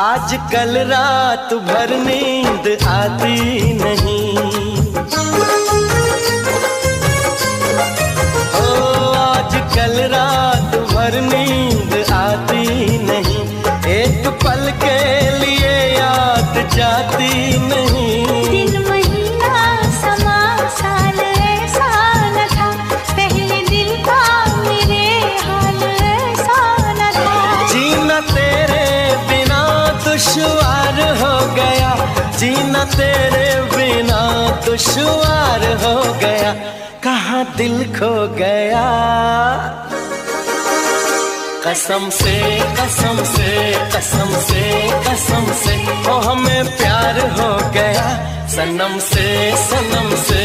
आज कल रात भर नींद आती नहीं, ओ आज कल रात भर नींद आती नहीं, एक पल के लिए याद जाती नहीं। दिन महीना समा साल ऐसा न था, पहले दिल का मेरे हाल ऐसा न था। जीना तेरे बिना दुश्वार हो गया, जीना तेरे बिना दुश्वार हो गया, कहाँ दिल खो गया। कसम से कसम से कसम से कसम से ओ हमें प्यार हो गया, सनम से सनम से।